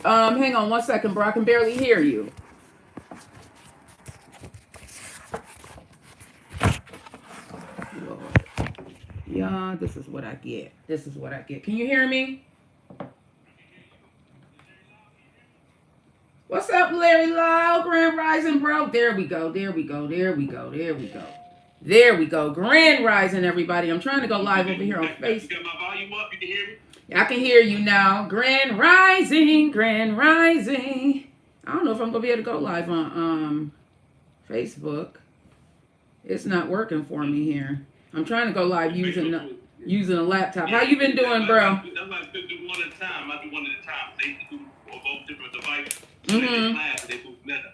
Hang on 1 second, bro. I can barely hear you. Lord. Yeah, this is what I get. This is what I get. Can you hear me? What's up, Larry Lyle? Grand Rising, bro. There we go. There we go. There we go. There we go. There we go. Grand Rising, everybody. I'm trying to go live over here on Facebook. You got my volume up? You can hear me? I can hear you now. Grand Rising. Grand Rising. I don't know if I'm going to be able to go live on Facebook. It's not working for me here. I'm trying to go live using a laptop. How you been doing, bro? That's why I could do one at a time. I do one at a time. They do both different devices. They move better.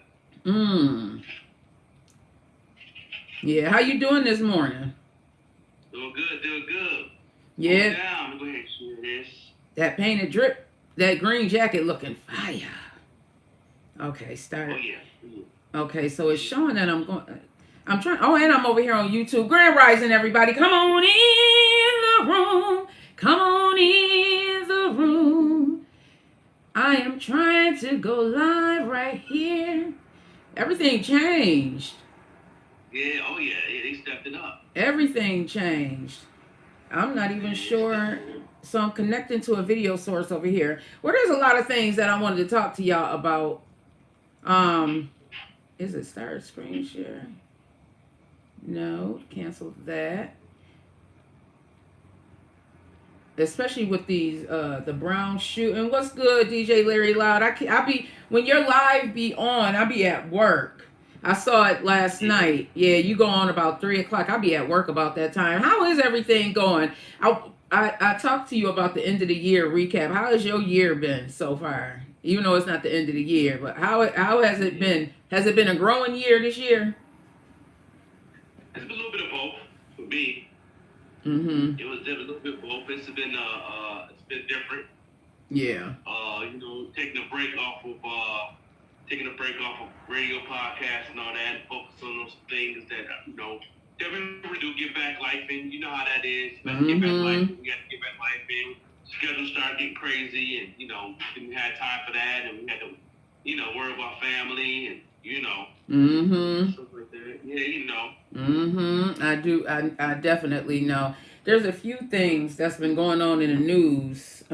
Yeah, how you doing this morning? Doing good. Yeah. Down. Go ahead and share this. That painted drip, that green jacket looking fire. Okay, start. Oh yeah. Okay, so it's showing that I'm trying. Oh, and I'm over here on YouTube. Grand Rising, everybody. Come on in the room. Come on in the room. I am trying to go live right here. Everything changed. Yeah, oh yeah, they stepped it up. Everything changed. I'm not even sure. So I'm connecting to a video source over here. Well, there's a lot of things that I wanted to talk to y'all about. Is it start screen share? No, cancel that. Especially with these the brown shoe. And what's good, DJ Larry Loud? I be when your live be on, I be at work. I saw it last night. Yeah, you go on about 3 o'clock. I'll be at work about that time. How is everything going? I talked to you about the end of the year recap. How has your year been so far? Even though it's not the end of the year, but how has it been? Has it been a growing year this year? It's been a little bit of both for me. Mm-hmm. It was a little bit of both. It's been different. Yeah. Taking a break off of radio podcasts and all that, and focus on those things that definitely do get back life in. You know how that is. You gotta get back life. We got to get back life in. Schedules start getting crazy, and we had time for that, and we had to worry about family and stuff like that. Yeah, I do. I definitely know. There's a few things that's been going on in the news.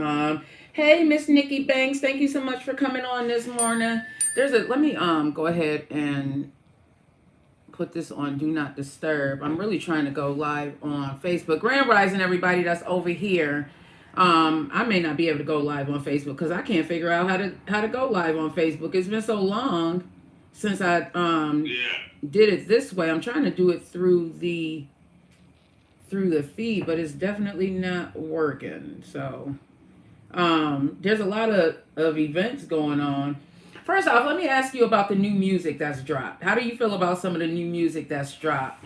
Hey, Miss Nikki Banks, thank you so much for coming on this morning. Let me go ahead and put this on Do Not Disturb. I'm really trying to go live on Facebook. Grand Rising, everybody that's over here. I may not be able to go live on Facebook because I can't figure out how to go live on Facebook. It's been so long since I did it this way. I'm trying to do it through the feed, but it's definitely not working. So there's a lot of events going on. First off, let me ask you about the new music that's dropped. How do you feel about some of the new music that's dropped?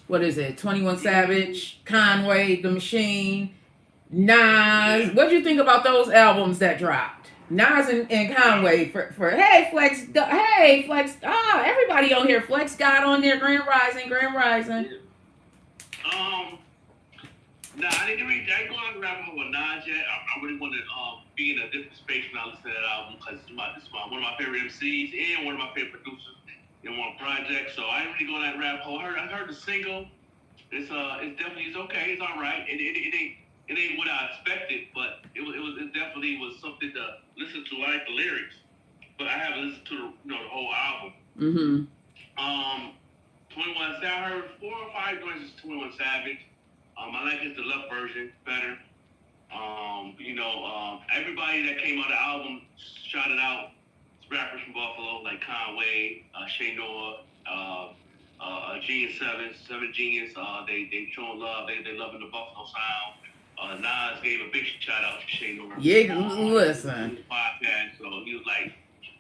What is it? 21 Savage, Conway, The Machine, Nas. What do you think about those albums that dropped? Nas and Conway for hey Flex, everybody on here. Flex got on there. Grand Rising. Nah, I didn't go out and rap with Nas yet. I really want to be in a different space when I listen to that album because it's one of my favorite MCs and one of my favorite producers in one project. So I didn't really go in that rap hole. I heard the single. It's definitely okay. It's all right. It ain't what I expected, but it definitely was something to listen to. I like the lyrics, but I haven't listened to the whole album. 21 Savage. I heard 4 or 5 joints of 21 Savage. I like the Love version better. Everybody that came out of the album shouted out rappers from Buffalo like Conway, Shay Noah, Genius 7 Genius. They showing love. They loving the Buffalo sound. Nas gave a big shout out to Shay Noah. Yeah, listen. Podcast, so he was like,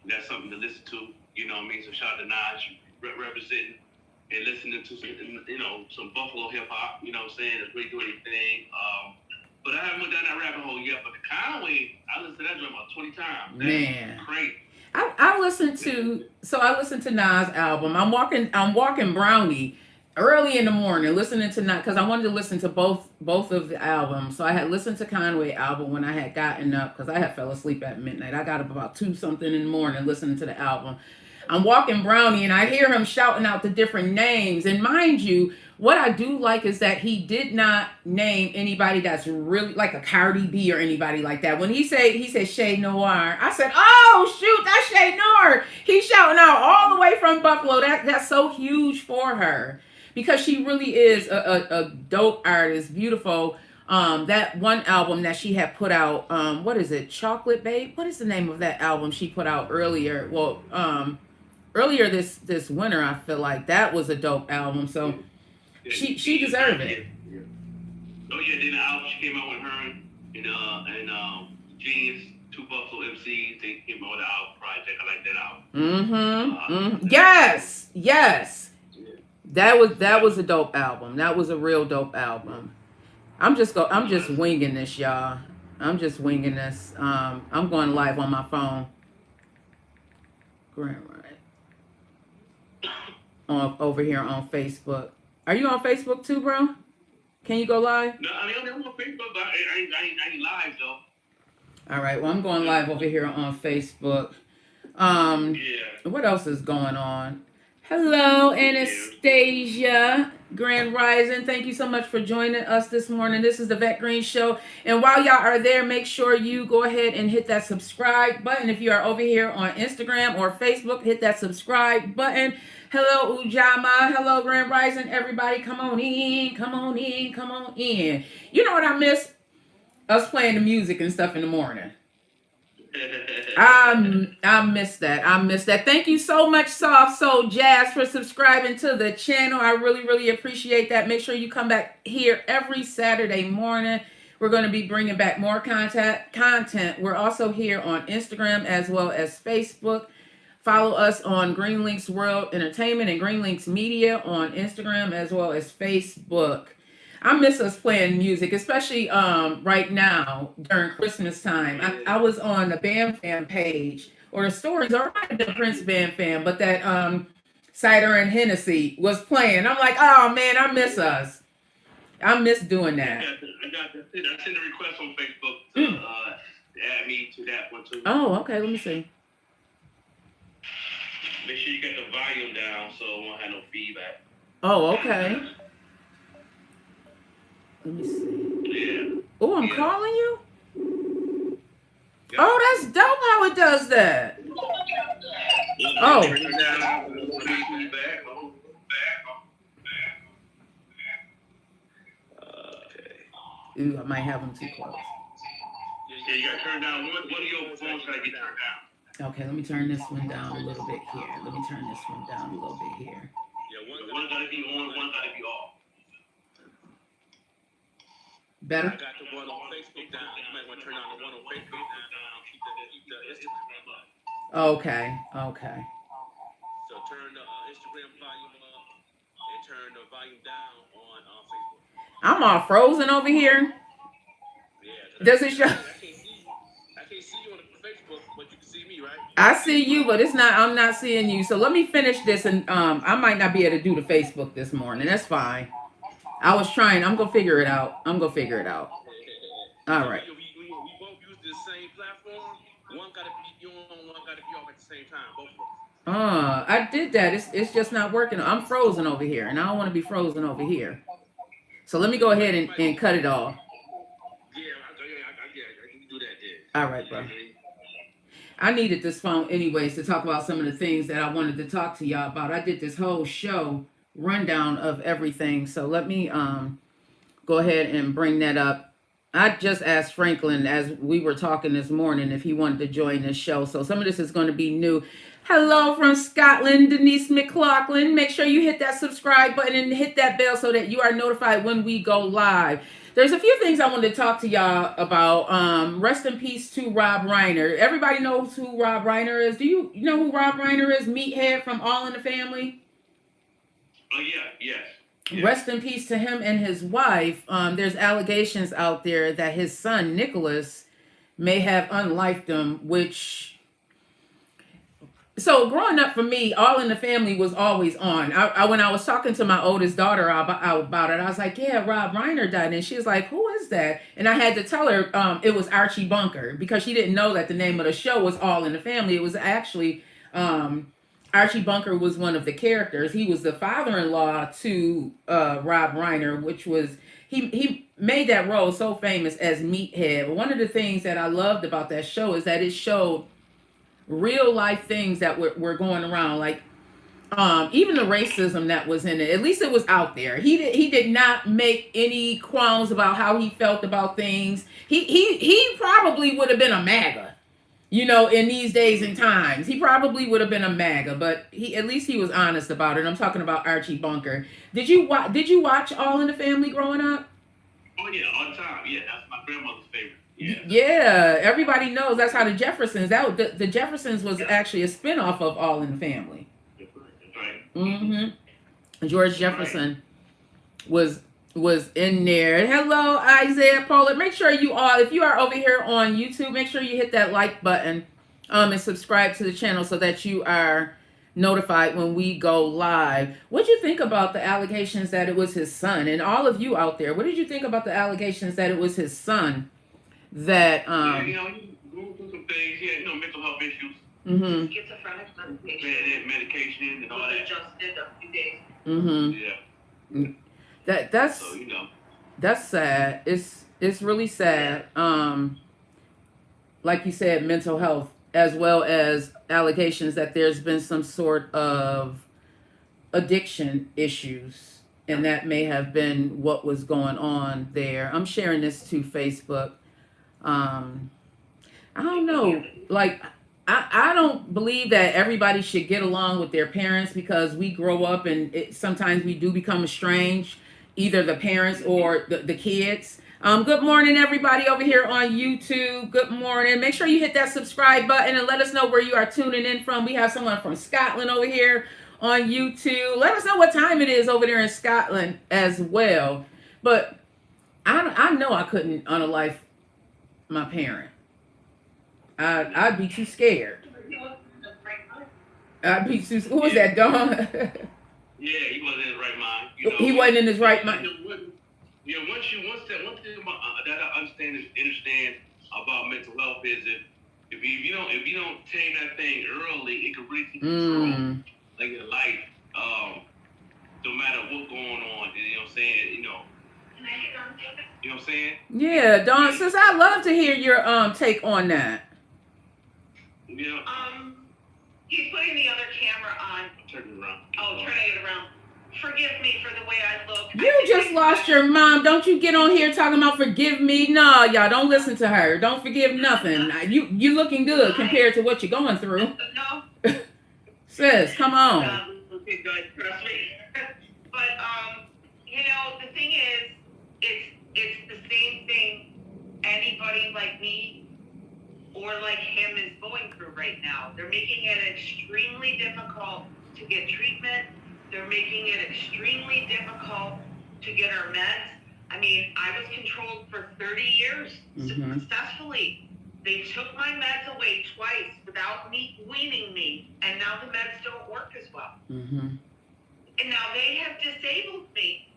that's something to listen to. You know what I mean? So shout out to Nas representing. And listening to some Buffalo hip hop, you know what I'm saying? That's really doing anything. But I haven't went down that rabbit hole yet. But the Conway, I listened to that joint about 20 times. Man, crazy. I listened to Nas' album. I'm walking Brownie, early in the morning listening to not because I wanted to listen to both of the albums. So I had listened to Conway album when I had gotten up because I had fell asleep at midnight. I got up about 2 something in the morning listening to the album. I'm walking Brownie and I hear him shouting out the different names. And mind you, what I do like is that he did not name anybody that's really like a Cardi B or anybody like that. When he said Shay Noir, I said, oh shoot, that's Shay Noir. He's shouting out all the way from Buffalo. That's so huge for her because she really is a dope artist, beautiful. That one album that she had put out, what is it, Chocolate Babe? What is the name of that album she put out earlier? Well, earlier this winter, I feel like that was a dope album. So she deserved it. Oh yeah, then the album she came out with her and Genius, two Buffalo MCs. They came out with the album project. I like that album. Yes. That was a dope album. That was a real dope album. I'm just winging this, y'all. I'm just winging this. I'm going live on my phone. Grand right. On over here on Facebook. Are you on Facebook too, bro? Can you go live? No, I mean I'm on Facebook, but I ain't live though. All right. Well, I'm going live over here on Facebook. What else is going on? Hello, Anastasia. Grand Rising. Thank you so much for joining us this morning. This is the Vet Green Show. And while y'all are there, make sure you go ahead and hit that subscribe button. If you are over here on Instagram or Facebook, hit that subscribe button. Hello, Ujama. Hello, Grand Rising. Everybody, come on in. Come on in. Come on in. You know what I miss? Us playing the music and stuff in the morning. I miss that. I miss that. Thank you so much, Soft Soul Jazz, for subscribing to the channel. I really, really appreciate that. Make sure you come back here every Saturday morning. We're going to be bringing back more content. We're also here on Instagram as well as Facebook. Follow us on Green Lynx World Entertainment and Green Lynx Media on Instagram as well as Facebook. I miss us playing music, especially right now during Christmas time. I was on the Bam Fam page or the stories, or it might have been Prince Bam Fam, but that Cider and Hennessy was playing. I'm like, oh man, I miss us. I miss doing that. I sent a request on Facebook to add me to that one too. Oh, okay. Let me see. Make sure you get the volume down so it won't have no feedback. Oh, okay. Let me see. Yeah. Oh, I'm calling you? Yeah. Oh, that's dope how it does that. Oh. Ooh, I might have them too close. Yeah, you gotta turn down. One of your phones gotta get turned down. Okay, let me turn this one down a little bit here. Let me turn this one down a little bit here. Yeah, one gotta be on, one gotta be off. Better? I got the one on Facebook down. You might want to turn on the one on Facebook down. Keep the Instagram up. Okay. So turn the Instagram volume up and turn the volume down on Facebook. I'm all frozen over here. Yeah. Does it show? I can't see you on Facebook, but you can see me, right? I see you, but I'm not seeing you. So let me finish this, and I might not be able to do the Facebook this morning. That's fine. I was trying. I'm gonna figure it out. All right. We both use the same platform. One gotta be on, one gotta be off at the same time. Both of us. I did that. It's just not working. I'm frozen over here, and I don't want to be frozen over here. So let me go ahead and cut it off. Yeah, I can do that. Yeah. All right, bro. I needed this phone anyways to talk about some of the things that I wanted to talk to y'all about. I did this whole show rundown of everything. So let me go ahead and bring that up. I just asked Franklin as we were talking this morning if he wanted to join this show. So some of this is going to be new. Hello from Scotland, Denise McLaughlin. Make sure you hit that subscribe button and hit that bell so that you are notified when we go live. There's a few things I wanted to talk to y'all about. Rest in peace to Rob Reiner. Everybody knows who Rob Reiner is. Do you know who Rob Reiner is? Meathead from All in the Family? Oh, yes. Rest in peace to him and his wife. There's allegations out there that his son, Nicholas, may have unlifed him, which So growing up for me, All in the Family was always on. When I was talking to my oldest daughter about it, I was like, "Yeah, Rob Reiner died," and she was like, "Who is that?" And I had to tell her it was Archie Bunker because she didn't know that the name of the show was All in the Family. It was actually Archie Bunker was one of the characters. He was the father-in-law to Rob Reiner, which was he made that role so famous as Meathead. But one of the things that I loved about that show is that it showed real life things that were going around, like even the racism that was in it. At least it was out there. He did not make any qualms about how he felt about things. He probably would have been a MAGA, in these days and times. He probably would have been a MAGA, but he at least he was honest about it. I'm talking about Archie Bunker. Did you watch All in the Family growing up? Oh yeah, all the time. Yeah, that's my grandmother's favorite. Yeah. Yeah, everybody knows that's how the Jeffersons. The Jeffersons was Yeah. actually a spinoff of All in the Family. That's right. George Jefferson was in there. Hello, Isaiah Pollard. Make sure you all, if you are over here on YouTube, make sure you hit that like button, and subscribe to the channel so that you are notified when we go live. What did you think about the allegations that it was his son? And all of you out there, what did you think about the allegations that it was his son that Yeah, he grew through some things. He had, mental health issues. Schizophrenic Medication and all that. Adjusted a few days. Yeah. That's So that's sad. It's really sad. Like you said, mental health, as well as allegations that there's been some sort of addiction issues, and that may have been what was going on there. I'm sharing this to Facebook. I don't know. Like, I don't believe that everybody should get along with their parents, because we grow up and sometimes we do become estranged, either the parents or the kids. Good morning, everybody over here on YouTube. Good morning. Make sure you hit that subscribe button and let us know where you are tuning in from. We have someone from Scotland over here on YouTube. Let us know what time it is over there in Scotland as well. But I know I couldn't unalive my parent. I'd be too scared. I'd be too. Who was that, Dawn? Yeah, he wasn't in his right mind. He wasn't in his right mind. Yeah, one thing that I understand about mental health is if you don't tame that thing early, it can really take control, like your life. No matter what's going on, you know what I'm saying. You know what I'm saying? Yeah, Dawn, sis, I'd love to hear your take on that. Yeah. He's putting the other camera on. Turn it around. Oh, turning it around. Forgive me for the way I look. You just lost your mom. Don't you get on here talking about forgive me. No, y'all don't listen to her. Don't forgive nothing. You looking good compared to what you're going through. No. Sis, come on. Okay, good. Trust me. But the thing is, it's the same thing anybody like me or like him is going through right now. They're making it extremely difficult to get treatment. They're making it extremely difficult to get our meds. I mean, I was controlled for 30 years successfully. They took my meds away twice without weaning me, and now the meds don't work as well. And now they have disabled me.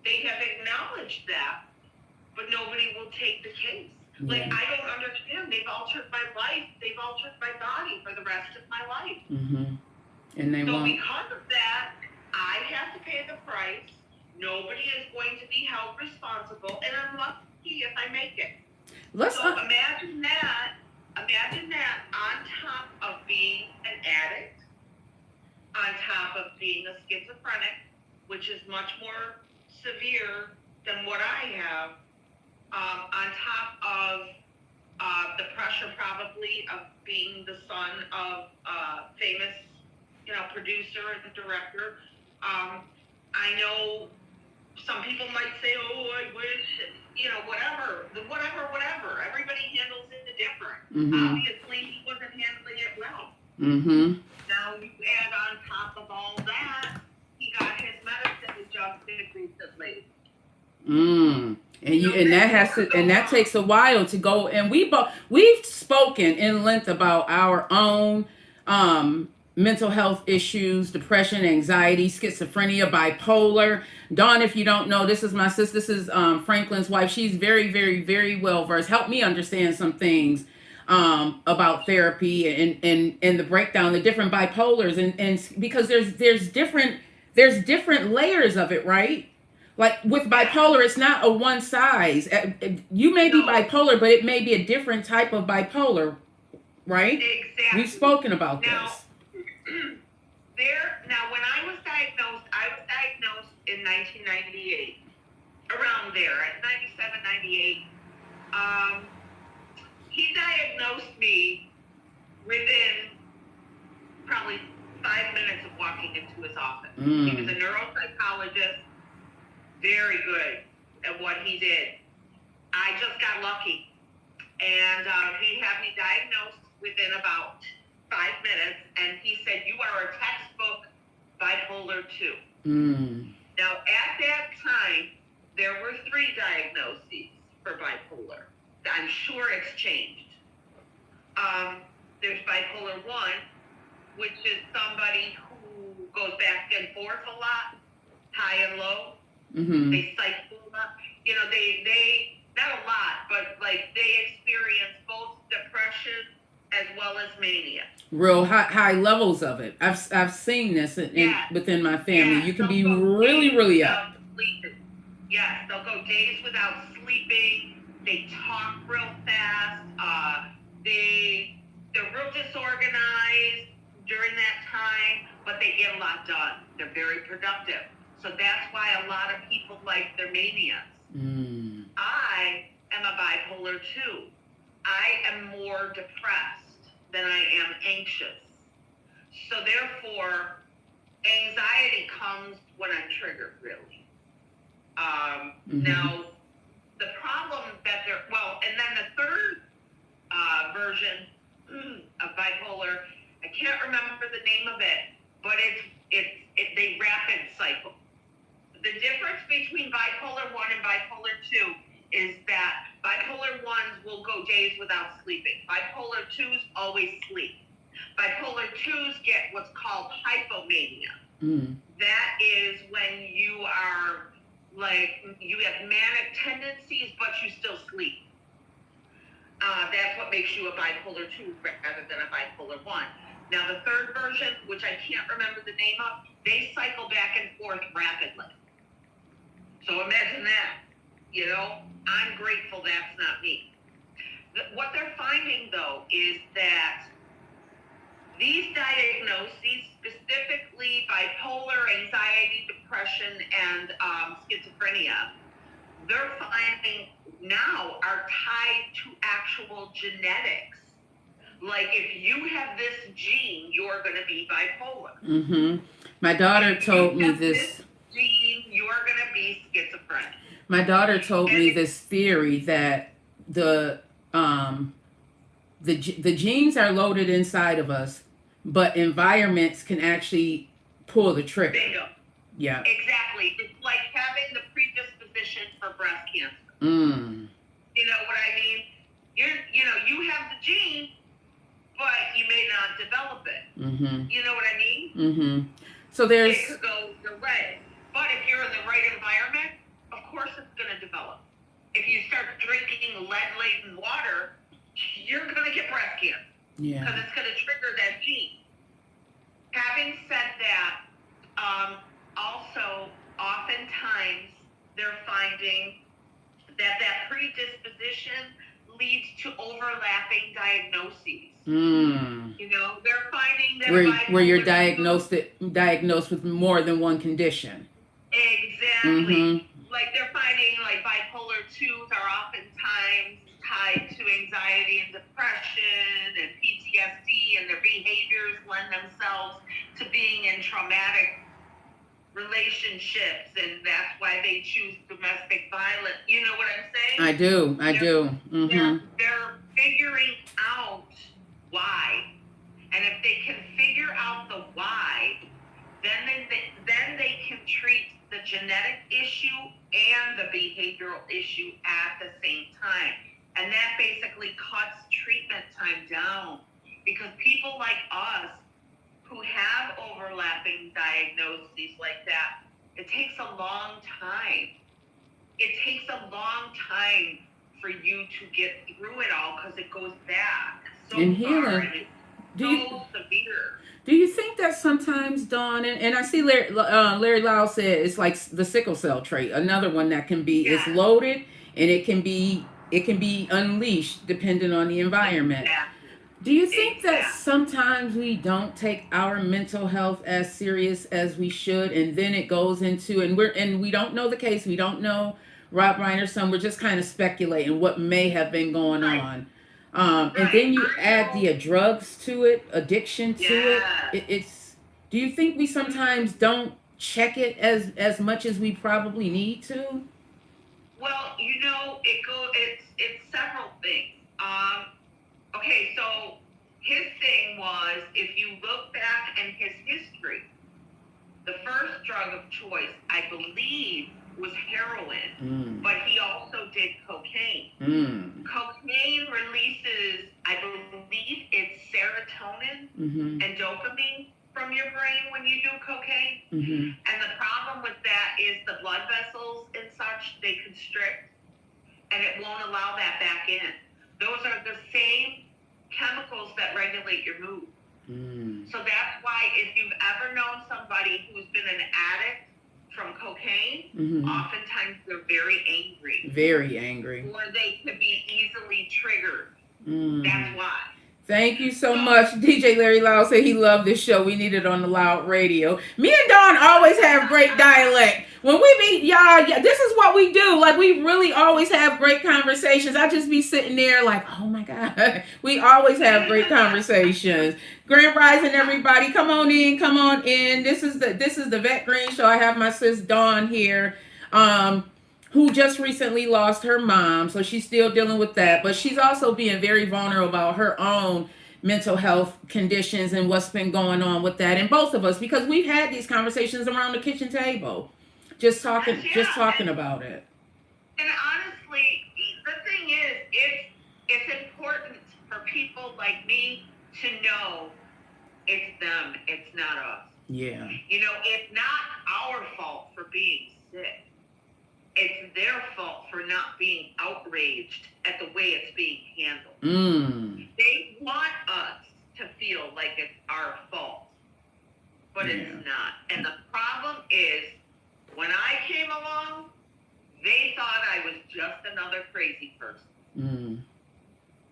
They have acknowledged that, but nobody will take the case. Yeah. Like, I don't understand. They've altered my life. They've altered my body for the rest of my life. And they So won't. because of that, I have to pay the price. Nobody is going to be held responsible, and I'm lucky if I make it. So imagine that on top of being an addict, on top of being a schizophrenic, which is much more severe than what I have, on top of the pressure probably of being the son of a famous, producer and director. I know some people might say, oh, I wish, whatever. Everybody handles it different. Obviously, he wasn't handling it well. Now you add on top of all that, he got his medicine adjusted recently. And that takes a while to go. And we've spoken in length about our own mental health issues, depression, anxiety, schizophrenia, bipolar. Dawn, if you don't know, this is my sister. This is Franklin's wife. She's very, very, very well versed. Helped me understand some things about therapy and the breakdown, the different bipolars, and because there's different layers of it, right? Like with bipolar, it's not a one size. You may be No, bipolar, but it may be a different type of bipolar, right? We've exactly. spoken about Now, this. now when I was diagnosed in 1998, around there, at 97, 98. He diagnosed me within probably 5 minutes of walking into his office. He was a neuropsychologist, very good at what he did. I just got lucky. And he had me diagnosed within about 5 minutes, and he said, "You are a textbook bipolar 2." Now, at that time, there were 3 diagnoses for bipolar. I'm sure it's changed. There's bipolar 1, which is somebody who goes back and forth a lot, high and low. They cycle a lot. You know, they not a lot, but like they experience both depression as well as mania. Real high levels of it. I've seen this within my family. You can be really up. Sleeping. Yes, they'll go days without sleeping. They talk real fast. They're real disorganized during that time, but they get a lot done. They're very productive. So that's why a lot of people like their manias. I am a bipolar 2. I am more depressed than I am anxious. So therefore, anxiety comes when I'm triggered, really. Now, the problem that and then the third version of bipolar, I can't remember the name of it, but they rapid cycle. The difference between bipolar 1 and bipolar 2 is that bipolar 1s will go days without sleeping. Bipolar 2s always sleep. Bipolar 2s get what's called hypomania. That is when you are you have manic tendencies, but you still sleep. That's what makes you a bipolar 2 rather than a bipolar 1. Now, the third version, which I can't remember the name of, they cycle back and forth rapidly. So imagine that. You know, I'm grateful that's not me. What they're finding, though, is that these diagnoses, specifically bipolar, anxiety, depression, and schizophrenia, they're finding now are tied to actual genetics. Like, if you have this gene, you're going to be bipolar. My daughter told me this. Gene, you're going to be schizophrenic. My daughter told me this theory that the genes are loaded inside of us, but environments can actually pull the trigger. Bingo. Yeah. Exactly. It's like having the predisposition for breast cancer. You know what I mean? You have the gene, but you may not develop it. You know what I mean? So there's. It could go the way. But if you're in the right environment, of course it's going to develop. If you start drinking lead-laden water, you're going to get breast cancer. Yeah. Because it's going to trigger that gene. Having said that, also, oftentimes, they're finding that predisposition leads to overlapping diagnoses. You know, they're finding that where you're diagnosed with more than one condition. Exactly. Like they're finding like bipolar 2s are oftentimes tied to anxiety and depression and PTSD, and their behaviors lend themselves to being in traumatic relationships, and that's why they choose domestic violence. You know what I'm saying? I do. They're figuring out why, and if they can figure out the why, then they can treat the genetic issue and the behavioral issue at the same time, and that basically cuts treatment time down, because people like us who have overlapping diagnoses like that, it takes a long time. It takes a long time for you to get through it all because it goes back so And far healing. and it's Do so you severe. do you think that sometimes, Dawn, and I see Larry Lau said it's like the sickle cell trait, another one that can be it's Yeah, loaded and it can be unleashed depending on the environment. exactly. Do you think that Exactly. sometimes we don't take our mental health as serious as we should, and then it goes into and we don't know the case, we don't know Rob Reiner's son, we're just kind of speculating what may have been going Right. on, and Right. then you I add know. the drugs to it, addiction to it. Yeah. It's do you think we sometimes don't check it as much as we probably need to? Well, it's several things. Okay, so his thing was if you look back in his history, the first drug of choice, I believe, was heroin, Mm. but he also did cocaine. Mm. Cocaine releases, I believe it's serotonin Mm-hmm. and dopamine from your brain when you do cocaine. Mm-hmm. And the problem with that is the blood vessels and such, they constrict and it won't allow that back in. Those are the same chemicals that regulate your mood. Mm. So that's why if you've ever known somebody who's been an addict from cocaine, Mm-hmm. oftentimes they're very angry Very angry. or they could be easily triggered. Mm. That's why. Thank you so So, much. DJ Larry Loud said he loved this show. We need it on the Loud Radio. Me and Dawn always have great dialect. When we meet y'all, yeah, this is what we do. Like, we really always have great conversations. I just be sitting there like, oh my God. We always have great conversations. Grand Rising, everybody. Come on in. Come on in. This is the Vet Green Show. I have my sis Dawn here. Who just recently lost her mom, so she's still dealing with that, but she's also being very vulnerable about her own mental health conditions and what's been going on with that, and both of us, because we've had these conversations around the kitchen table, just talking yes, just yeah. talking about it. And honestly, the thing is, it's important for people like me to know it's them, it's not us. Yeah. It's not our fault for being sick. It's their fault for not being outraged at the way it's being handled. Mm. They want us to feel like it's our fault, but Yeah. it's not. And the problem is, when I came along, they thought I was just another crazy person. Mm.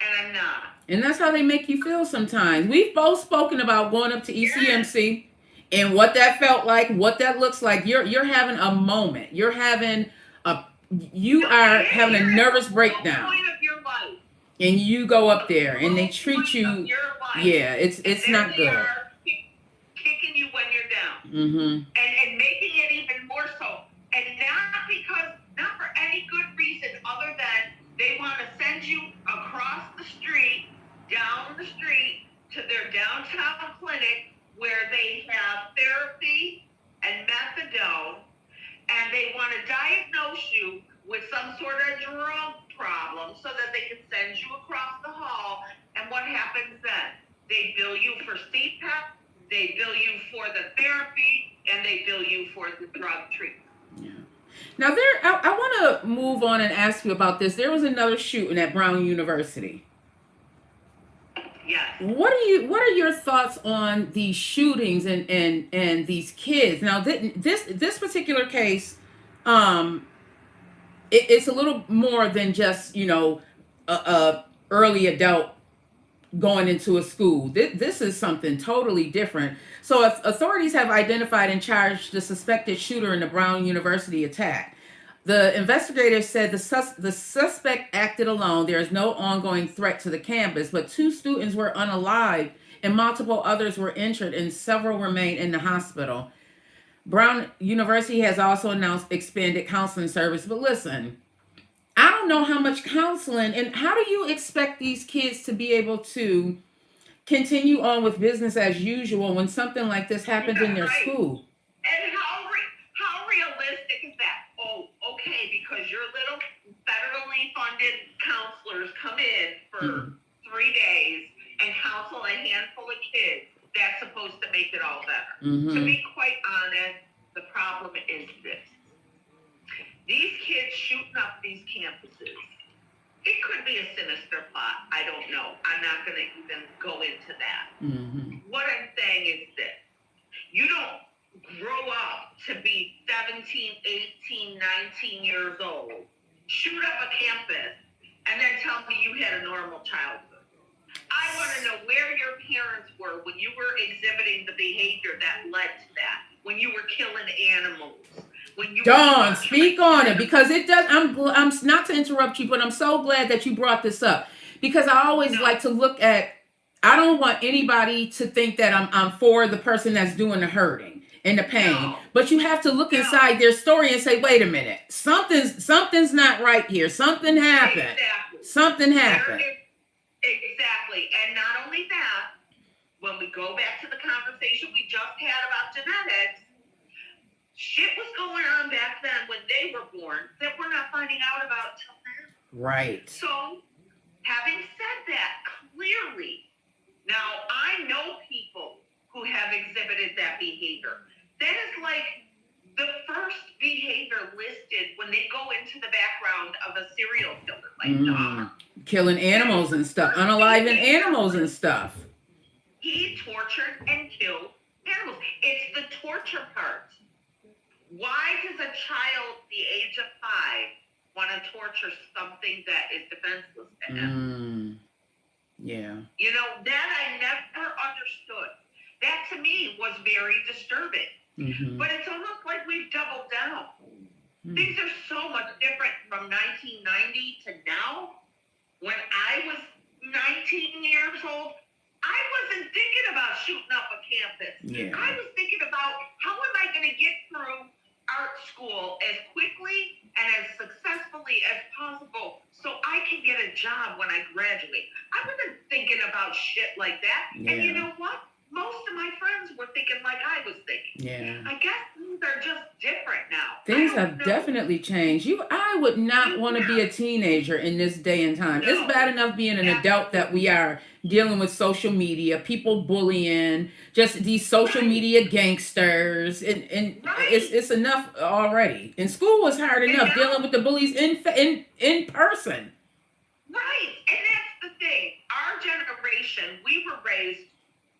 And I'm not. And that's how they make you feel sometimes. We've both spoken about going up to ECMC and what that felt like, what that looks like. You're having a moment. You are having a nervous breakdown. Point of your life. And you go up there and they treat you. Of your life. Yeah, it's and not they good. Are kicking you when you're down. Mm-hmm. And making it even more so. And not for any good reason other than they want to send you across the street, down the street to their downtown clinic where they have therapy and methadone, and they want to diagnose you with some sort of drug problem so that they can send you across the hall. And what happens then? They bill you for CPAP, they bill you for the therapy, and they bill you for the drug treatment. Yeah. Now I want to move on and ask you about this. There was another shooting at Brown University. Yes. What are your thoughts on these shootings and these kids? Now this particular case, it's a little more than just a early adult going into a school. This is something totally different. So authorities have identified and charged the suspected shooter in the Brown University attack. The investigators said the suspect acted alone. There is no ongoing threat to the campus, but 2 students were unalived and multiple others were injured and several remain in the hospital. Brown University has also announced expanded counseling service. But listen, I don't know how much counseling, and how do you expect these kids to be able to continue on with business as usual when something like this happens in their school? And how realistic is that? Oh, okay, because your little federally funded counselors come in for 3 days and counsel a handful of kids. that's supposed to make it all better. To Mm-hmm. be quite honest, the problem is this. These kids shooting up these campuses, it could be a sinister plot. I don't know. I'm not going to even go into that. Mm-hmm. What I'm saying is this. You don't grow up to be 17, 18, 19 years old, shoot up a campus, and then tell me you had a normal childhood. I want to know where your parents were when you were exhibiting the behavior that led to that, when you were killing animals. Dawn, speak on it, because it does. I'm not to interrupt you, but I'm so glad that you brought this up, because I always like to look at. I don't want anybody to think that I'm for the person that's doing the hurting and the pain, but you have to look inside their story and say, wait a minute, something's not right here. Something happened. Exactly. Something happened. Exactly, and not only that, when we go back to the conversation we just had about genetics. Shit was going on back then when they were born that we're not finding out about until now. Right. So, having said that, clearly, now I know people who have exhibited that behavior. That is like the first behavior listed when they go into the background of a serial killer, like Dahmer. Killing animals and stuff, unaliving animals and stuff. He tortured and killed animals. It's the torture part. Why does a child the age of 5 want to torture something that is defenseless to him? Yeah. You know, that I never understood. That to me was very disturbing. Mm-hmm. But it's almost like we've doubled down. Things are so much different from 1990 to now. When I was 19 years old, I wasn't thinking about shooting up a campus. Yeah. I was thinking about how am I going to get through art school as quickly and as successfully as possible so I can get a job when I graduate. I wasn't thinking about shit like that. Yeah. And you know what? Most of my friends were thinking like I was thinking. Yeah. I guess things are just different now. Things have definitely changed. I would not want to be a teenager in this day and time. No. It's bad enough being an adult that we are dealing with social media, people bullying, just these social media gangsters, and it's enough already. And school was hard enough dealing with the bullies in person. Right, and that's the thing. Our generation, we were raised,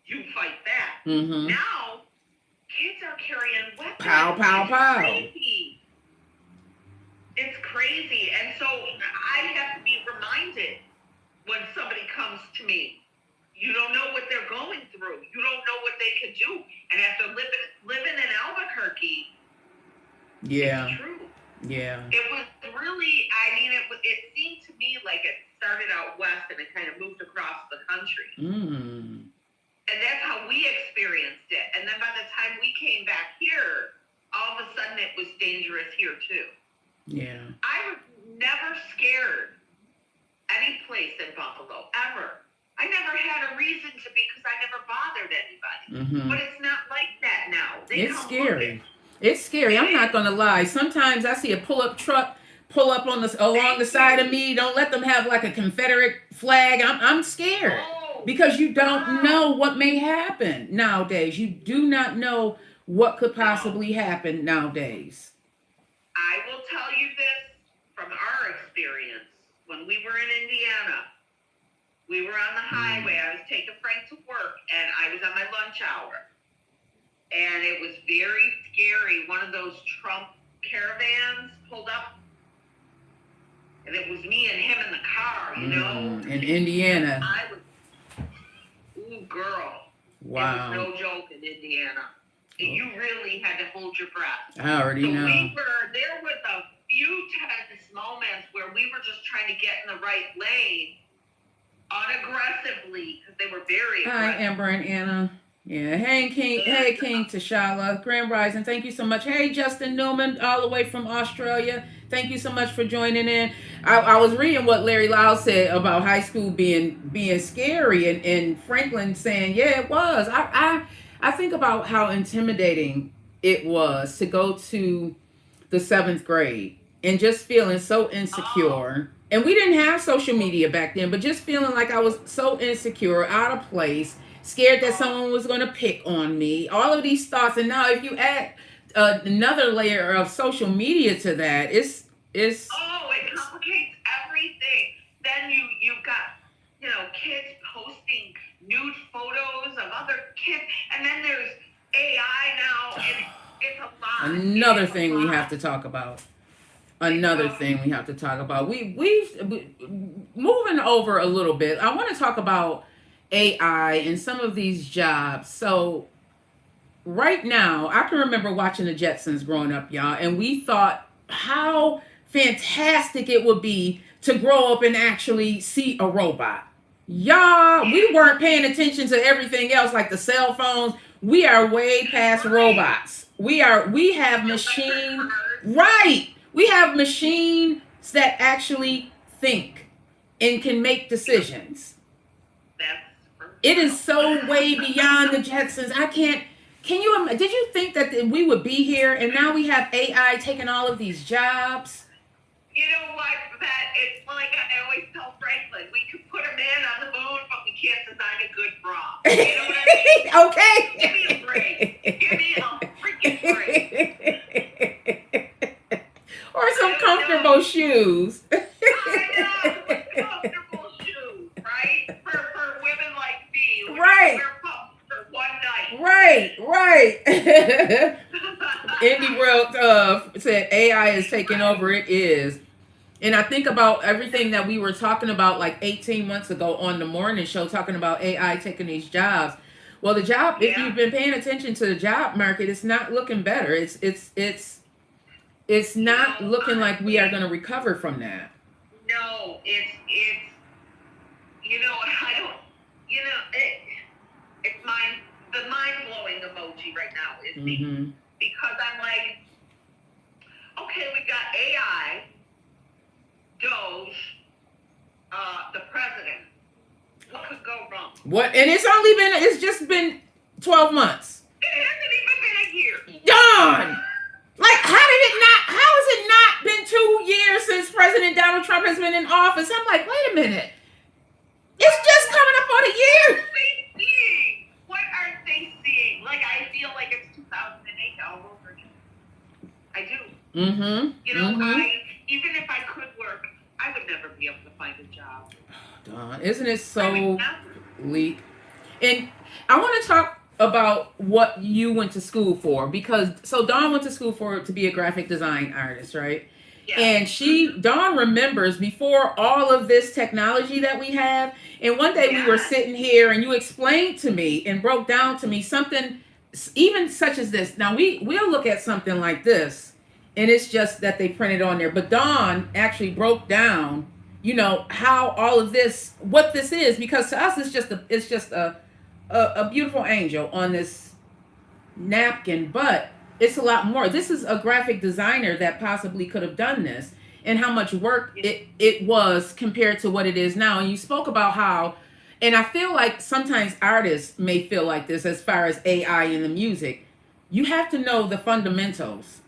you fight back. Mm-hmm. Now, kids are carrying weapons. Pow, pow, pow. It's crazy. And so I have to be reminded when somebody comes to me, you don't know what they're going through. You don't know what they could do. And after living in Albuquerque, it's true. Yeah. It was really, it seemed to me like it started out west and it kind of moved across the country. And that's how we experienced it. And then by the time we came back here, all of a sudden it was dangerous here too. Yeah. I was never scared any place in Buffalo, ever. I never had a reason to be because I never bothered anybody. Mm-hmm. But it's not like that now. It's scary. It's scary. I'm not gonna lie. Sometimes I see a pull-up truck pull up along the side of me. Don't let them have like a Confederate flag. I'm scared because you don't know what may happen nowadays. You do not know what could possibly happen nowadays. I will tell you this from our experience. When we were in Indiana, we were on the highway. I was taking Frank to work, and I was on my lunch hour. And it was very scary. One of those Trump caravans pulled up, and it was me and him in the car, you know? In Indiana. I was, ooh, girl. Wow. It was no joke in Indiana. You really had to hold your breath. I already know. There was a few tense moments where we were just trying to get in the right lane unaggressively because they were very aggressive. Hi, Amber and Anna. Yeah. Hey, King Tashala. Grand Rising. Thank you so much. Hey, Justin Newman, all the way from Australia. Thank you so much for joining in. I was reading what Larry Lau said about high school being scary, and Franklin saying, yeah, it was. I think about how intimidating it was to go to the 7th grade and just feeling so insecure. And we didn't have social media back then, but just feeling like I was so insecure, out of place, scared that someone was going to pick on me. All of these thoughts, and now if you add another layer of social media to that, it's Oh, it complicates everything. Then you've got, kids posting nude photos of other kids, and then there's AI now, and it's a lot. another thing we have to talk about. Another thing we have to talk about. We moving over a little bit. I want to talk about AI and some of these jobs. So right now, I can remember watching the Jetsons growing up, y'all, and we thought how fantastic it would be to grow up and actually see a robot. Y'all, we weren't paying attention to everything else like the cell phones. We are way past robots. We have machine, right. We have machines that actually think and can make decisions. It is so way beyond the Jetsons. Did you think that we would be here and now we have AI taking all of these jobs? You know what, Pat? It's like I always tell Franklin, we could put a man on the moon, but we can't design a good bra. You know what I mean? Okay. Give me a break. Give me a freaking break. Or some comfortable shoes. I know, comfortable shoes, right? For women like me, who Right. wear pumps for one night. Right. Indy World said AI is taking over. It is. And I think about everything that we were talking about like 18 months ago on the morning show, talking about AI taking these jobs. Well, the job, if you've been paying attention to the job market, it's not looking better. It's not looking like we are going to recover from that. No, it's I don't, it's the mind-blowing emoji right now is me. Because I'm like, okay, we got AI, Doge, the president. What could go wrong? What? And it's just been 12 months. It hasn't even been a year. Dawn! Like, how has it not been 2 years since President Donald Trump has been in office? I'm like, wait a minute. It's just coming up on a year. What are they seeing? Like, I feel like it's 2008 all over again. I do. Even if I could work, I would never be able to find a job. Dawn, isn't it so bleak? And I want to talk about what you went to school for, because Dawn went to school to be a graphic design artist, right? Yeah. And Dawn remembers before all of this technology that we have. And one day we were sitting here and you explained to me and broke down to me something even such as this. Now we'll look at something like this and it's just that they printed on there. But Dawn actually broke down, how all of this, what this is, because to us it's just a beautiful angel on this napkin, but it's a lot more. This is a graphic designer that possibly could have done this, and how much work it was compared to what it is now. And you spoke about how, and I feel like sometimes artists may feel like this as far as AI in the music. You have to know the fundamentals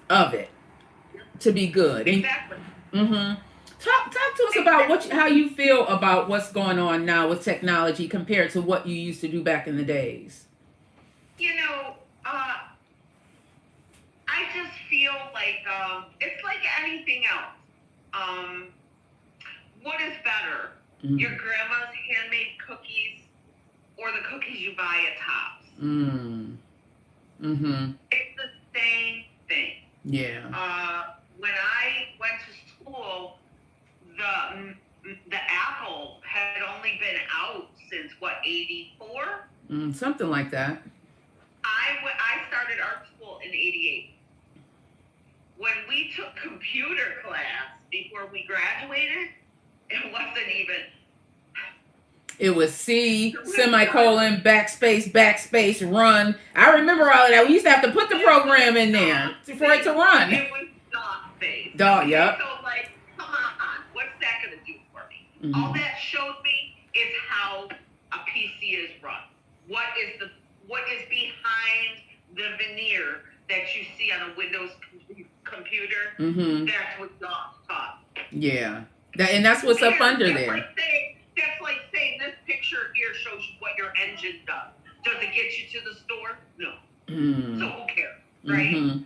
of it to be good. Exactly. Talk to us about how you feel about what's going on now with technology compared to what you used to do back in the days. I just feel like it's like anything else. What is better, your grandma's handmade cookies or the cookies you buy at Tops? It's the same thing. Yeah. When I went to school, the Apple had only been out since 84? Something like that. I started art school in 88. When we took computer class before we graduated, it wasn't even. It was C, semicolon, backspace, run. I remember all of that. We used to have to put the program in there for it to run. It was dot-based. Yep. So, come on, what's that going to do for me? All that showed me is how a PC is run. What is behind the veneer that you see on a Windows computer? That's what Dawn taught. Yeah. And that's what's up under there. That's like saying this picture picture here shows you what your engine does. Does it get you to the store? No. Mm. So who cares, right? Mm-hmm.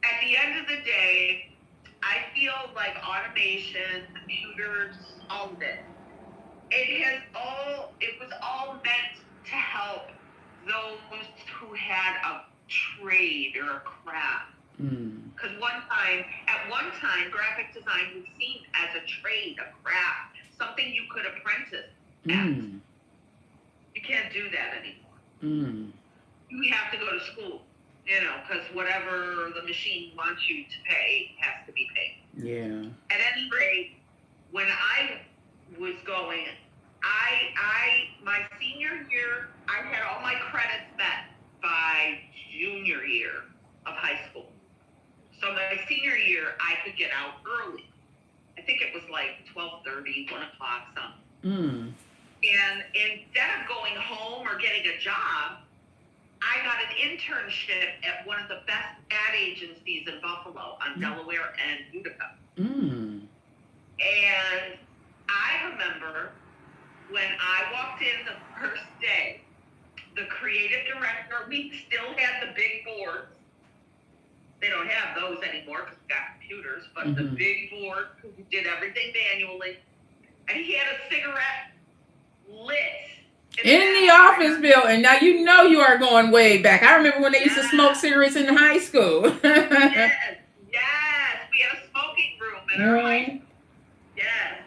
At the end of the day, I feel like automation, computers, all of it, it was all meant to help those who had a trade or a craft. Because at one time, graphic design was seen as a trade, a craft, something you could apprentice at. You can't do that anymore. You have to go to school, because whatever the machine wants you to pay has to be paid. Yeah. At any rate, when I was going, my senior year, I had all my credits met by junior year of high school. So my senior year, I could get out early. I think it was like 12:30, 1 o'clock, something. And instead of going home or getting a job, I got an internship at one of the best ad agencies in Buffalo on Delaware and Utica. And I remember when I walked in the first day, the creative director, we still had the big boards. They don't have those anymore because we've got computers, but the big board, who did everything manually, and he had a cigarette lit in the office building. Now you are going way back. I remember when they used to smoke cigarettes in high school. Yes. We had a smoking room in our high school. Yes.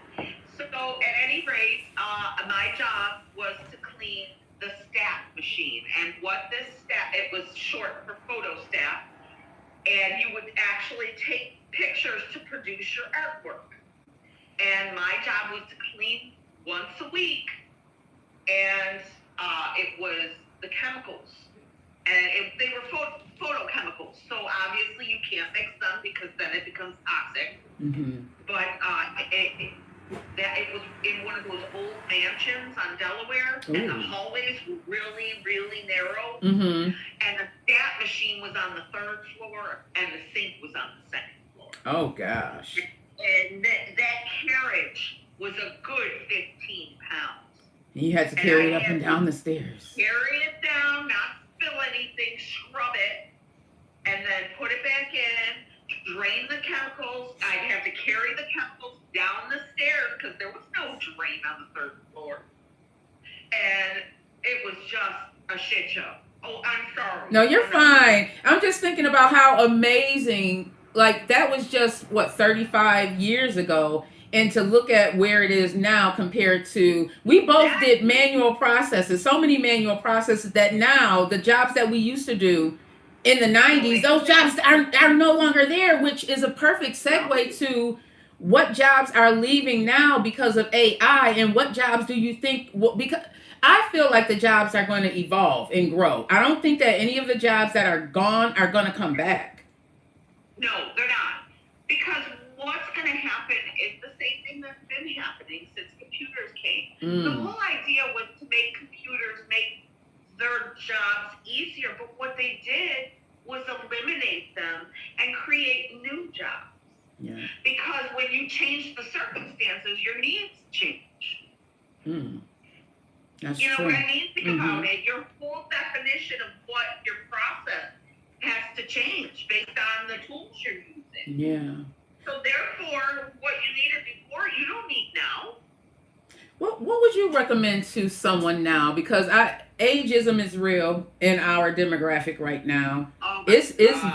So at any rate, my job was to clean the stat machine. And what this stat, it was short for photo stat. And you would actually take pictures to produce your artwork. And my job was to clean once a week. And it was the chemicals. And they were photochemicals. So obviously you can't mix them because then it becomes toxic. But it was in one of those old mansions on Delaware. And the hallways were really, really narrow. And the stat machine was on the 3rd floor and the sink was on the 2nd floor. Oh, gosh. And that carriage was a good 15 pounds. You had to carry it up and down the stairs. Carry it down, not spill anything, scrub it, and then put it back in, drain the chemicals. I'd have to carry the chemicals down the stairs because there was no drain on the 3rd floor. And it was just a shit show. Oh, I'm sorry. No, you're fine. I'm just thinking about how amazing, like that was just, 35 years ago. And to look at where it is now compared to, we both did manual processes, so many manual processes that now the jobs that we used to do in the 90s, those jobs are no longer there, which is a perfect segue to what jobs are leaving now because of AI and what jobs do you think, because I feel like the jobs are going to evolve and grow. I don't think that any of the jobs that are gone are going to come back. No, they're not. Because what's going to happen is the same thing that's been happening since computers came. The whole idea was to make computers make their jobs easier, but what they did was eliminate them and create new jobs. Yeah. Because when you change the circumstances, your needs change. That's you know true. what I mean? Think about it. Your whole definition of what your process has to change based on the tools you're using. Yeah. So therefore, what you needed before, you don't need now. What would you recommend to someone now? Because ageism is real in our demographic right now. Oh it's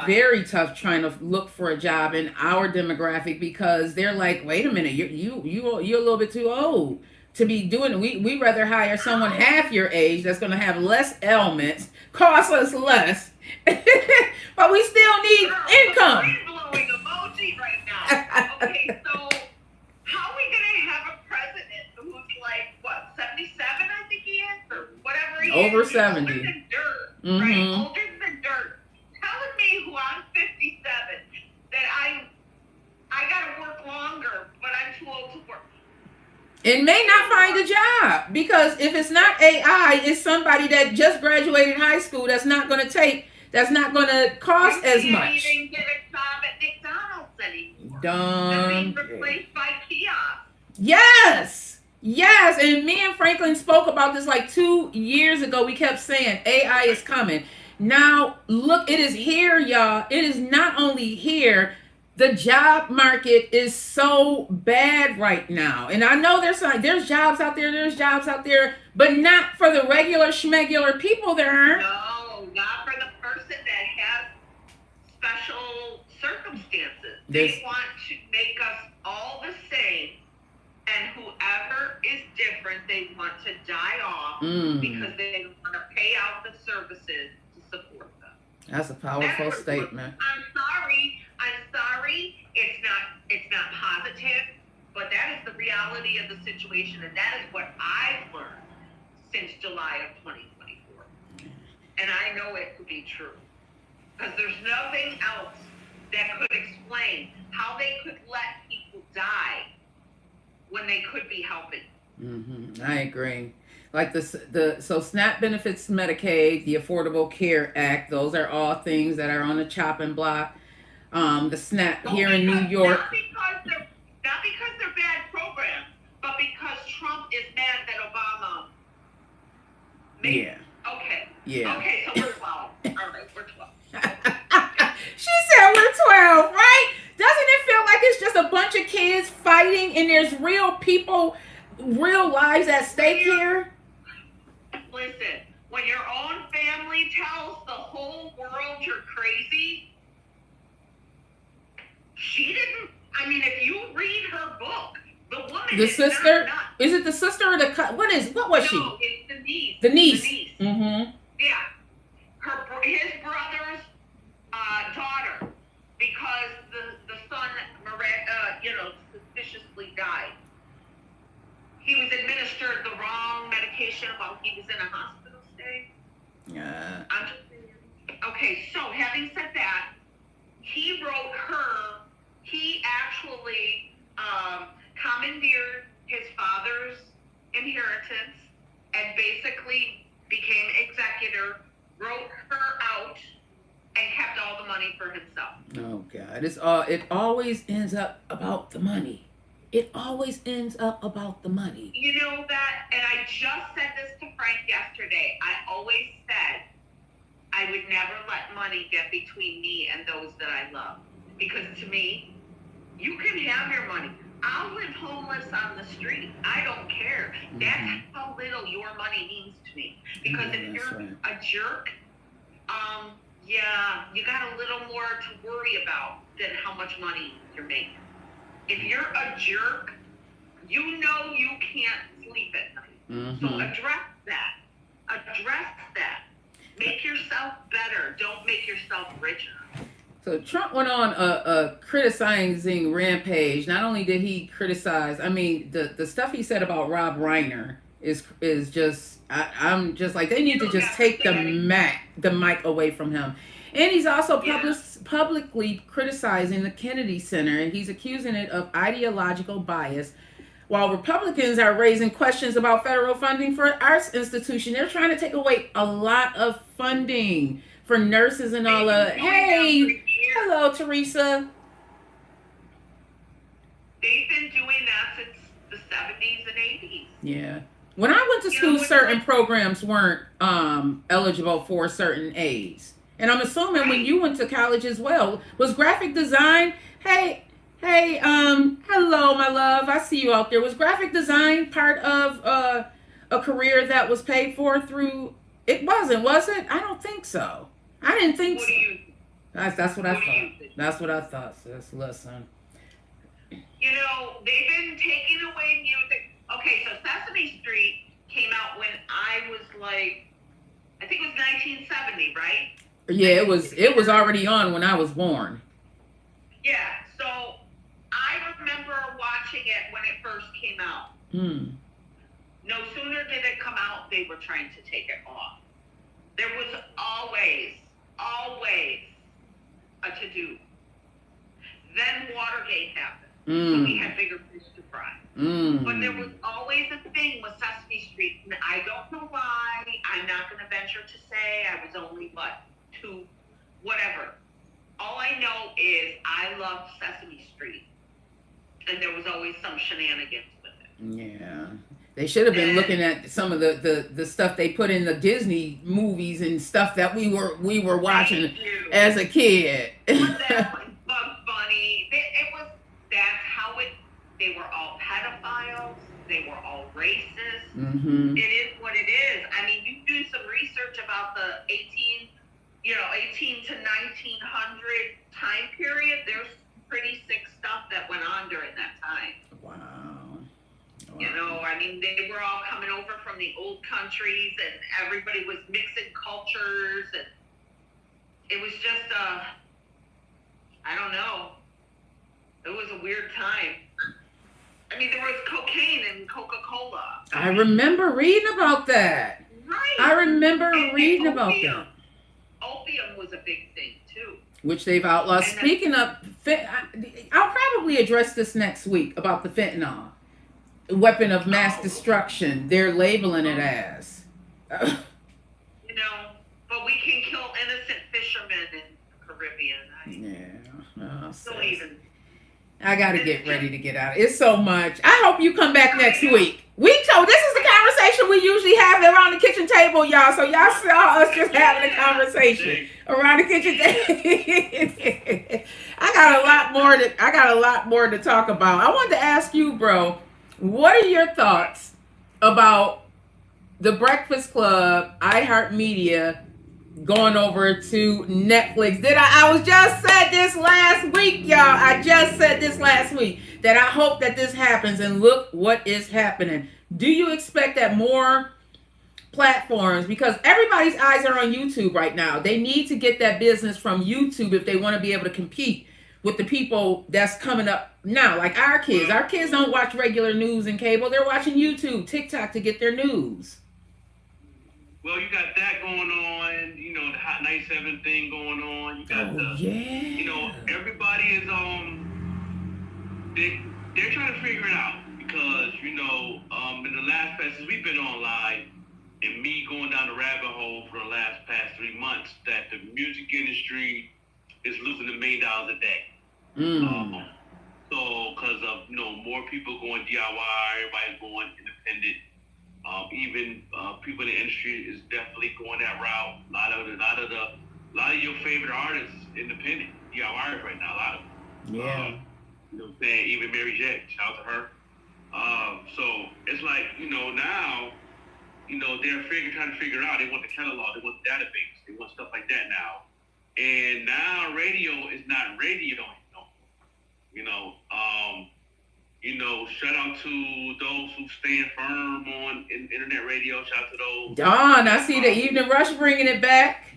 very tough trying to look for a job in our demographic because they're like, wait a minute, you're a little bit too old to be doing it. We rather hire someone half your age that's going to have less ailments, cost us less, but we still need income. Mind-blowing emoji right now. Okay, so how are we going to have a president who's like, what, 77, I think he is, or whatever he is? Over 70. Older than dirt, right? Older than dirt. Telling me who I'm 57, that I got to work longer, but I'm too old to work. And may not find a job because if it's not AI, it's somebody that just graduated high school that's not going to cost as much. Can't even get a job at McDonald's anymore. Done. They're being replaced by kiosks. Yes. Yes, and me and Franklin spoke about this like 2 years ago. We kept saying AI is coming. Now, look, it is here, y'all. It is not only here. The job market is so bad right now. And I know there's jobs out there, but not for the regular schmegular people there aren't. No, not for the person that has special circumstances. There's They want to make us all the same, and whoever is different, they want to die off because they don't want to pay out the services to support them. That's a powerful That's statement. I'm sorry. It's not positive, but that is the reality of the situation, and that is what I've learned since July of 2024. And I know it to be true. Because there's nothing else that could explain how they could let people die when they could be helping. I agree. Like so SNAP benefits, Medicaid, the Affordable Care Act, those are all things that are on the chopping block. The SNAP here in New York. Not because they're bad programs, but because Trump is mad that Obama made. Yeah. Okay. Yeah. Okay, so we're 12. All right, we're 12. She said we're 12, right? Doesn't it feel like it's just a bunch of kids fighting and there's real people, real lives at stake here? Listen, when your own family tells the whole world you're crazy, she didn't. I mean, if you read her book, the woman The is sister? not. Is it the sister or the what was she? No, it's the niece. The niece. The niece. Mm-hmm. Yeah. His brother's daughter, because the son, suspiciously died. He was administered the wrong medication while he was in a hospital stay. Yeah. I'm just saying. Okay, so having said that, he wrote her. He actually commandeered his father's inheritance and basically became executor, wrote her out, and kept all the money for himself. Oh God! It always ends up about the money. It always ends up about the money. You know that, and I just said this to Frank yesterday. I always said I would never let money get between me and those that I love. Because to me, you can have your money. I'll live homeless on the street. I don't care. That's how little your money means to me. Because if you're a jerk, you got a little more to worry about than how much money you're making. If you're a jerk, you know you can't sleep at night. So address that. Address that. Make yourself better. Don't make yourself richer. So Trump went on a criticizing rampage. Not only did he criticize, I mean, the stuff he said about Rob Reiner is just, I'm just like, they need to just take the mic away from him. And he's also publicly criticizing the Kennedy Center, and he's accusing it of ideological bias. While Republicans are raising questions about federal funding for arts institutions, they're trying to take away a lot of funding for nurses and all of. Hey, hello, Teresa. They've been doing that since the 70s and 80s. Yeah. When I went to school, certain programs weren't eligible for certain aids. And I'm assuming when you went to college as well, was graphic design, hey, hello, my love. I see you out there. Was graphic design part of a career that was paid for through? It wasn't, was it? I don't think so. I didn't think so. That's what I thought. That's what I thought, sis. Listen. You know, they've been taking away music. Okay, so Sesame Street came out when I was like, I think it was 1970, right? Yeah, it was already on when I was born. Yeah, so I remember watching it when it first came out. No sooner did it come out, they were trying to take it off. There was always a to-do. Then Watergate happened, so we had bigger fish to fry. But there was always a thing with Sesame Street, and I don't know why. I'm not going to venture to say. I was only, 2, whatever. All I know is I loved Sesame Street, and there was always some shenanigans with it. Yeah, They should have been And looking at some of the stuff they put in the Disney movies and stuff that we were watching thank you. as a kid. But that was Bugs Bunny. It was, that's how it, they were all pedophiles. They were all racist. Mm-hmm. It is what it is. I mean, you do some research about the 18 to 1900 time period. There's pretty sick stuff that went on during that time. Wow. You know, I mean, they were all coming over from the old countries, and everybody was mixing cultures, and it was just, I don't know. It was a weird time. I mean, there was cocaine in Coca-Cola. I remember reading about that. Right. I remember And reading about opium. that. Opium was a big thing, too. Which they've outlawed. And Speaking of, I'll probably address this next week about the fentanyl. Weapon of mass destruction. They're labeling it as. You know, but we can kill innocent fishermen in the Caribbean. Yeah. Don't even. I gotta get ready to get out. It's so much. I hope you come back next week. This is the conversation we usually have around the kitchen table, y'all. So y'all saw us just having a conversation around the kitchen table. I got a lot more to talk about. I wanted to ask you, bro, what are your thoughts about the Breakfast Club, iHeartMedia, going over to Netflix? I was just said this last week, y'all. I just said this last week that I hope that this happens, and look what is happening. Do you expect that more platforms, because everybody's eyes are on YouTube right now, they need to get that business from YouTube if they want to be able to compete with the people that's coming up now, like our kids. Our kids don't watch regular news and cable. They're watching YouTube, TikTok to get their news. Well, you got that going on, you know, the Hot 97 thing going on. You got you know, everybody is they're trying to figure it out because, you know, in the last since we've been on live and me going down the rabbit hole for the past 3 months, that the music industry is losing $1 million a day. So, because of, you know, more people going DIY, everybody's going independent. Even people in the industry is definitely going that route. A lot of your favorite artists, independent DIYers right now. A lot of them. Yeah. You know what I'm saying? Even Mary J. Shout out to her. So it's like, you know, now, you know, they're trying to figure out. They want the catalog. They want the database. They want stuff like that now. And now radio is not radio anymore. You know, shout out to those who stand firm on internet radio. Shout out to those. Don, I see the Evening Rush bringing it back.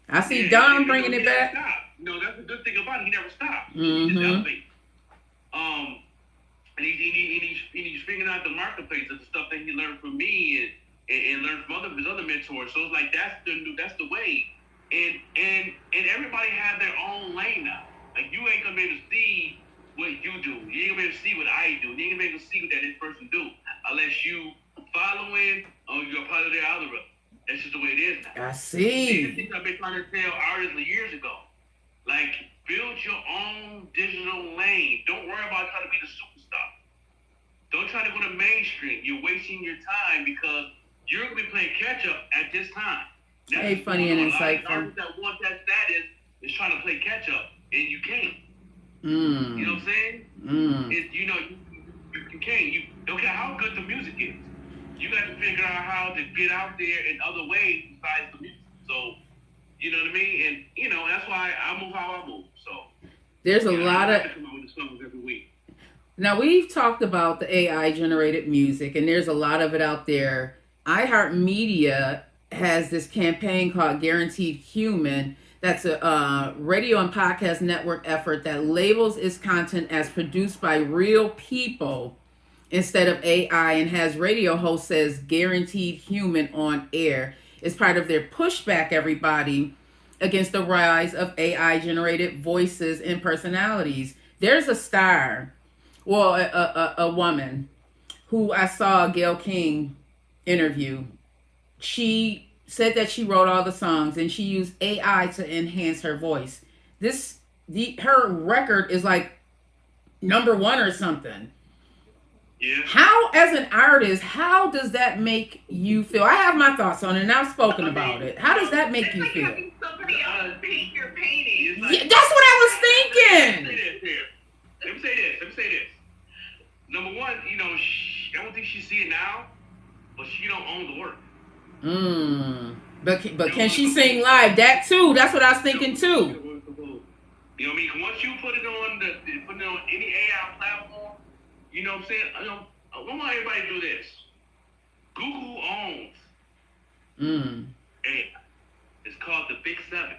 I see Don bringing it back. You know, that's the good thing about it. He never stopped. Mm-hmm. He just elevates. And he's figuring out the marketplace of the stuff that he learned from me and learned from his other mentors. So it's like that's the way. And everybody have their own lane now. Like, you ain't gonna be able to see what you do. You ain't gonna be able to see what I do. You ain't gonna be able to see what this person do unless you following or you're part of their algorithm. That's just the way it is now. I see. These things I've been trying to tell artists years ago. Like, build your own digital lane. Don't worry about trying to be the superstar. Don't try to go to mainstream. You're wasting your time because you're gonna be playing catch up at this time. Hey, funny and insightful. Artists that want that status is trying to play catch up, and you can't. You know what I'm saying? You know, you can't. You don't care how good the music is. You got to figure out how to get out there in other ways besides the music. So, you know what I mean? And, you know, that's why I move how I move. So there's a lot of. I come up with the songs every week. Now, we've talked about the AI generated music, and there's a lot of it out there. iHeartMedia has this campaign called Guaranteed Human. That's a radio and podcast network effort that labels its content as produced by real people instead of AI, and has radio hosts as Guaranteed Human on air. It's part of their pushback, everybody, against the rise of AI generated voices and personalities. There's a star, well, a woman who I saw a Gayle King interview. She said that she wrote all the songs and she used AI to enhance her voice. Her record is like #1 or something. Yeah. How, as an artist, how does that make you feel? I have my thoughts on it, and I've spoken I mean, about it. How does that make It's you like feel? having somebody else paint your painting. It's Yeah, like, that's what I was Let me thinking. say this here. Let me say this. Number one, I don't think she see it now, but she don't own the work. But can she sing live? That too. That's what I was thinking too. You know what I mean? Once you put it on any AI platform, you know what I'm saying? I want everybody to do this. Google owns AI. It's called the Big Seven.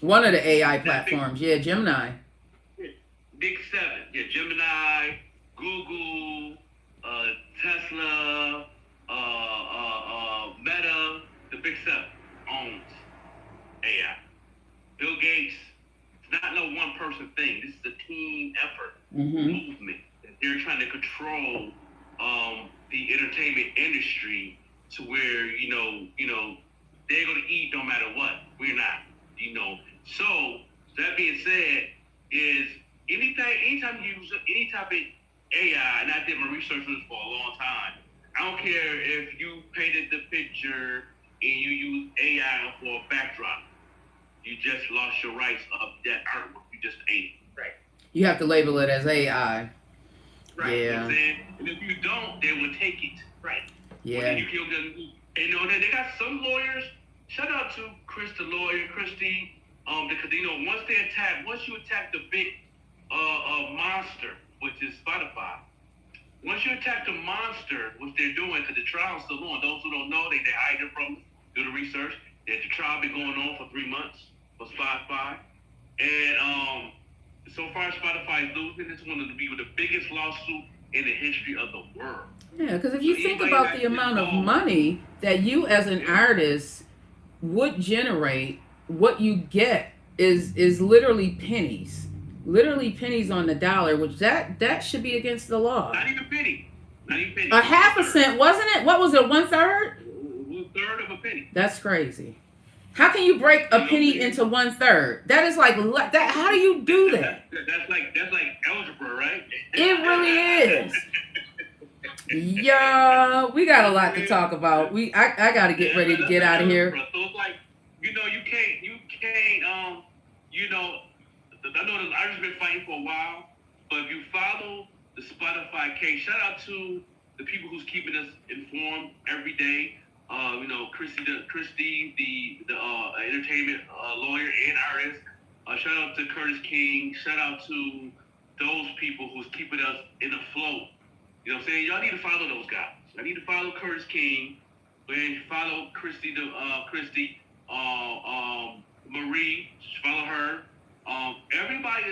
One of the AI platforms. Yeah, Gemini. Big Seven. Yeah, Gemini, Google, Tesla, Meta. The Big Seven owns AI. Bill Gates. It's not no one person thing. This is a team effort movement. They're trying to control the entertainment industry to where they're gonna eat no matter what. We're not. So that being said, is anytime you use any type of AI, and I did my research on this for a long time. I don't care if you painted the picture and you use AI for a backdrop. You just lost your rights of that artwork. You just painted. Right. You have to label it as AI. Right. You know what Yeah. I'm saying? And if you don't, they will take it. Right. Yeah. Well, then you kill them. And they got some lawyers. Shout out to Chris, the lawyer, Christy. Because once you attack the big monster, which is Spotify. Once you attack the monster, which they're doing, because the trial's still on. Those who don't know, they hide it from us. Do the research. The trial been going on for 3 months for Spotify, and so far Spotify is losing. It's one of the biggest lawsuit in the history of the world. Yeah, because if you think about the amount of money that you as an artist would generate, what you get is literally pennies. Literally pennies on the dollar, which that should be against the law. Not even penny. A half a cent, wasn't it? What was it, 1/3? 1/3 of a penny. That's crazy. How can you break a penny into 1/3? That is like that. How do you do that? That's like algebra, right? It really is. Yeah, we got a lot to talk about. I got to get ready to get out of here. So it's like, you can't, I know the artist's been fighting for a while, but if you follow the Spotify case, shout out to the people who's keeping us informed every day. Christy, the entertainment lawyer and artist. Shout out to Curtis King. Shout out to those people who's keeping us in the flow. You know what I'm saying? Y'all need to follow those guys. I need to follow Curtis King. And follow Christy, Marie. Follow her. Everybody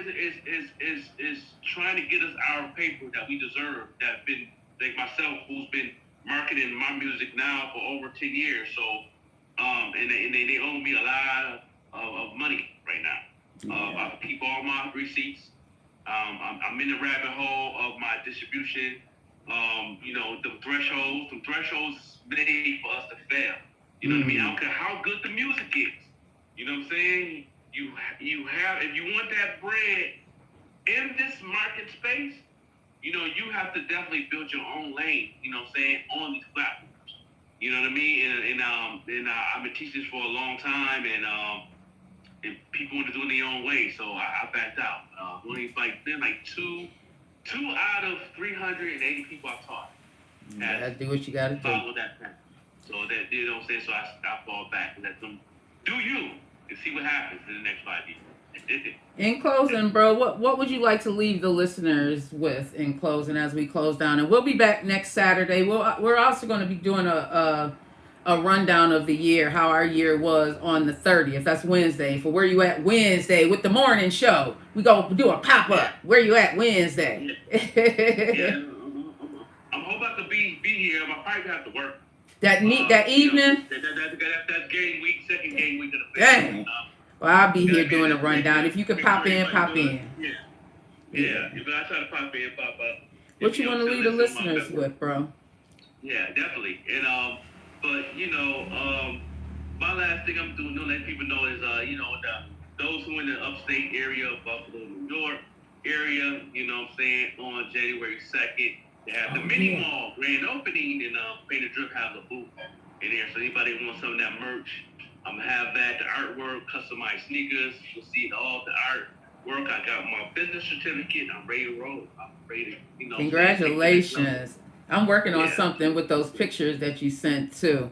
is trying to get us our paper that we deserve. That been like myself, who's been marketing my music now for over 10 years. So, and they owe me a lot of money right now. I keep all my receipts. I'm in the rabbit hole of my distribution. The thresholds made for us to fail. You know what I mean? I don't care how good the music is. You know what I'm saying? You have, if you want that bread in this market space, you have to definitely build your own lane, you know what I'm saying, on these platforms. You know what I mean? And I've been teaching this for a long time, and people want to do it their own way, so I backed out. There's like two out of 380 people I've taught. You gotta do what you gotta do. Follow that path. So that, you know what I'm saying, so I fall back and let them do you and see what happens in the next 5 years. In closing, bro, what would you like to leave the listeners with in closing as we close down? And we'll be back next Saturday. We're also going to be doing a rundown of the year, how our year was on the 30th. That's Wednesday. For Where You At Wednesday with the morning show. We go do a pop-up. Where You At Wednesday. Yeah. I'm hoping I could be here. I probably have to work. That evening? That's game week, second game week of the Dang. Well, I'll be here doing a rundown. If you could pop in, pop in. Yeah. If I try to pop in, pop up. What you want to leave the listeners with, bro? Yeah, definitely. And my last thing I'm doing to let people know is those who in the upstate area of Buffalo, New York, area, you know what I'm saying, on January 2nd. They have the Oh, mini yeah. mall grand opening, and Paint a Drip has a booth in there. So anybody wants some of that merch, I'm gonna have that, the artwork, customized sneakers. You'll see all the artwork. I got my business certificate. I'm ready to roll. I'm ready to, you know, take the next level. Congratulations. I'm working on Yeah, something with those pictures that you sent too.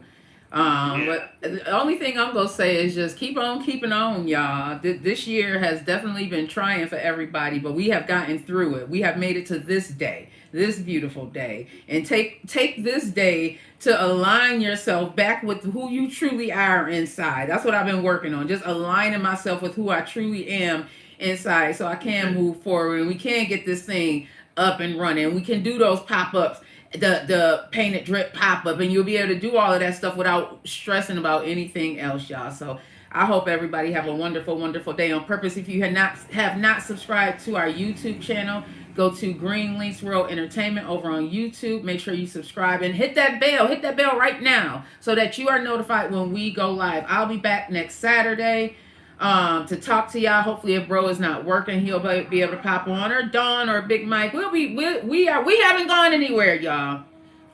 yeah, But the only thing I'm gonna say is just keep on keeping on, y'all. This year has definitely been trying for everybody, but we have gotten through it. We have made it to this day, this beautiful day, and take this day to align yourself back with who you truly are inside. That's what I've been working on, just aligning myself with who I truly am inside, so I can move forward and we can get this thing up and running. We can do those pop ups, the painted drip pop up, and you'll be able to do all of that stuff without stressing about anything else, y'all. So I hope everybody have a wonderful, wonderful day on purpose. If you have not subscribed to our YouTube channel, go to Green Lynx World Entertainment over on YouTube. Make sure you subscribe and hit that bell. Hit that bell right now so that you are notified when we go live. I'll be back next Saturday to talk to y'all. Hopefully, if bro is not working, he'll be able to pop on, or Dawn or Big Mike. We haven't gone anywhere, y'all.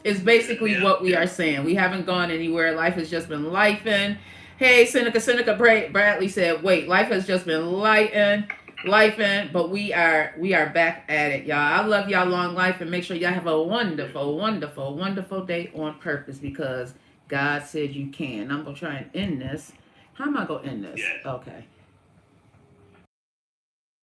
Is basically what we are saying. We haven't gone anywhere. Life has just been lifing. Hey, Seneca Bradley said, wait, life has just been lifing, but we are back at it, y'all. I love y'all, long life, and make sure y'all have a wonderful, wonderful, wonderful day on purpose, because God said you can. I'm gonna try and end this. How am I gonna end this? yes. Okay.